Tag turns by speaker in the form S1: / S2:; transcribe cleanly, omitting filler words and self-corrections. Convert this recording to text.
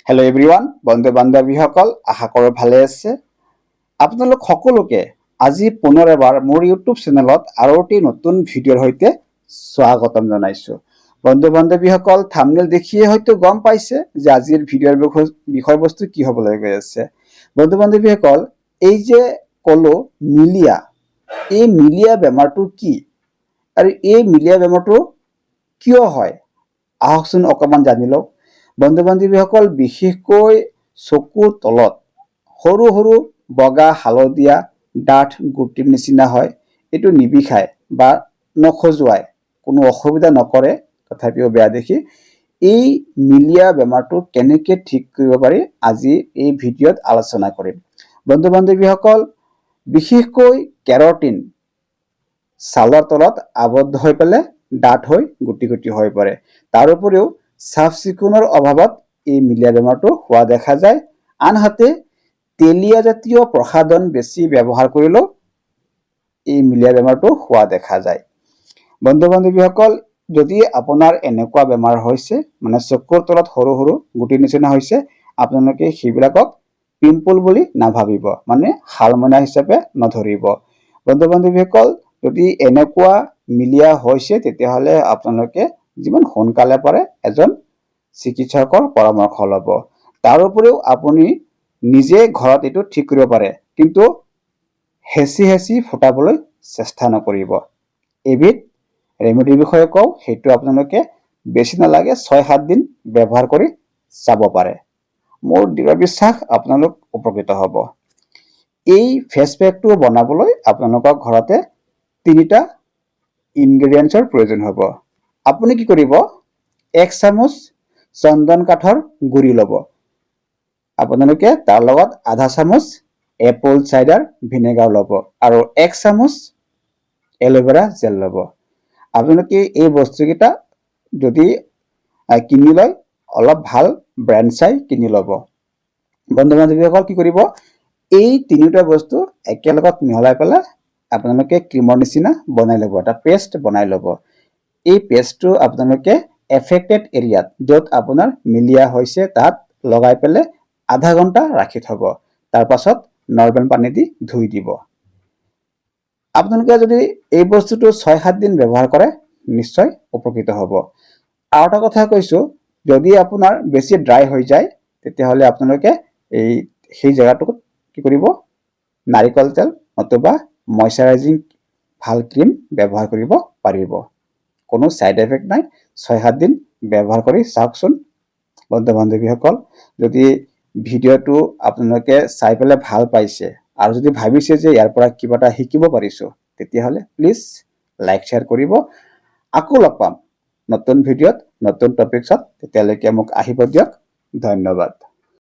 S1: Hello' everyone, বন্ধু বান্ধৱীসকল, আশা কৰোঁ ভালে আছে। আপোনালোক সকলোকে আজি পুনৰ এবাৰ মোৰ ইউটিউব চেনেলত আৰু এটি নতুন ভিডিঅ'ৰ সৈতে স্বাগতম জনাইছোঁ। বন্ধু বান্ধৱীসকল, থাম্বনেইল দেখিয়ে হয়তো গম পাইছে যে আজিৰ ভিডিঅ'ৰ বিষয়বস্তু কি হ'বলৈ গৈ আছে। বন্ধু বান্ধৱীসকল, এই যে ক'লো মিলিয়া, এই মিলিয়া বেমাৰটো কি আৰু এই মিলিয়া বেমাৰটো কিয় হয়, আহকচোন অকণমান জানি লওক। বন্ধু বান্ধৱীসকল, বিশেষকৈ চকুৰ তলত সৰু সৰু বগা হালধীয়া ডাঠ গুটিৰ নিচিনা হয়। এইটো নিবিষায় বা নখজুৱায়, কোনো অসুবিধা নকৰে, তথাপিও বেয়া দেখি। এই মিলিয়া বেমাৰটো কেনেকৈ ঠিক কৰিব পাৰি আজি এই ভিডিঅ'ত আলোচনা কৰিম। বন্ধু বান্ধৱীসকল, বিশেষকৈ কেৰটিন ছালৰ তলত আবদ্ধ হৈ পেলাই ডাঠ হৈ গুটি গুটি হৈ পৰে। তাৰ উপৰিও চাফ চিকুণৰ অভাৱত এই মিলিয়া বেমাৰটো হোৱা দেখা যায়। আনহাতে তেলীয়া জাতীয় প্ৰসাধন বেছি ব্যৱহাৰ কৰিলেও এই মিলিয়া বেমাৰটো হোৱা দেখা যায়। বন্ধু বান্ধৱীসকল, যদি আপোনাৰ এনেকুৱা বেমাৰ হৈছে, মানে চকুৰ তলত সৰু সৰু গুটিৰ নিচিনা হৈছে, আপোনালোকে সেইবিলাকক পিম্পল বুলি নাভাবিব, মানে শালমইনা হিচাপে নধৰিব। বন্ধু বান্ধৱীসকল, যদি এনেকুৱা মিলিয়া হৈছে তেতিয়াহ'লে আপোনালোকে যিমান সোনকালে পাৰে এজন চিকিৎসকৰ পৰামৰ্শ ল'ব। তাৰ উপৰিও আপুনি নিজে ঘৰত এইটো ঠিক কৰিব পাৰে, কিন্তু হেঁচি ফুটাবলৈ চেষ্টা নকৰিব। এবিধ ৰেমেডিৰ বিষয়ে কওঁ, সেইটো আপোনালোকে বেছি নালাগে 6-7 দিন ব্যৱহাৰ কৰি চাব পাৰে। মোৰ দৃঢ় বিশ্বাস আপোনালোক উপকৃত হ'ব। এই ফেচ পেকটো বনাবলৈ আপোনালোকৰ ঘৰতে 3টা ইনগ্ৰেডিয়েণ্টছৰ প্ৰয়োজন হ'ব। আপুনি কি কৰিব, 1 চামুচ চন্দন কাঠৰ গুড়ি ল'ব। আপোনালোকে তাৰ লগত আধা চামুচ এপল চাইডাৰ ভিনেগাৰ ল'ব আৰু 1 চামুচ এল'ভেৰা জেল ল'ব। আপোনালোকে এই বস্তুকেইটা যদি কিনি লয়, অলপ ভাল ব্ৰেণ্ড চাই কিনি ল'ব। বন্ধু বান্ধৱীসকল, কি কৰিব, এই 3টা বস্তু একেলগত মিহলাই পেলাই আপোনালোকে ক্ৰীমৰ নিচিনা বনাই ল'ব, এটা পেষ্ট বনাই ল'ব। এই পেষ্টটো আপোনালোকে এফেক্টেড এৰিয়াত, য'ত আপোনাৰ মিলিয়া হৈছে, তাত লগাই পেলাই আধা ঘণ্টা ৰাখি থ'ব। তাৰ পাছত নৰ্মেল পানী দি ধুই দিব। আপোনালোকে যদি এই বস্তুটো 6-7 দিন ব্যৱহাৰ কৰে, নিশ্চয় উপকৃত হ'ব। আৰু এটা কথা কৈছোঁ, যদি আপোনাৰ বেছি ড্ৰাই হৈ যায়, তেতিয়াহ'লে আপোনালোকে সেই জেগাটোত কি কৰিব, নাৰিকল তেল নতুবা মইশ্চাৰাইজিং ভাল ক্ৰীম ব্যৱহাৰ কৰিব পাৰিব। কোনো ছাইড এফেক্ট নাই। 6-7 দিন ব্যৱহাৰ কৰি চাওকচোন। বন্ধু বান্ধৱীসকল, যদি ভিডিঅ'টো আপোনালোকে চাই পেলাই ভাল পাইছে আৰু যদি ভাবিছে যে ইয়াৰ পৰা কিবা এটা শিকিব পাৰিছোঁ, তেতিয়াহ'লে প্লিজ লাইক শ্বেয়াৰ কৰিব। আকৌ লগ পাম নতুন ভিডিঅ'ত, নতুন টপিকছত। তেতিয়ালৈকে মোক আহিব দিয়ক। ধন্যবাদ।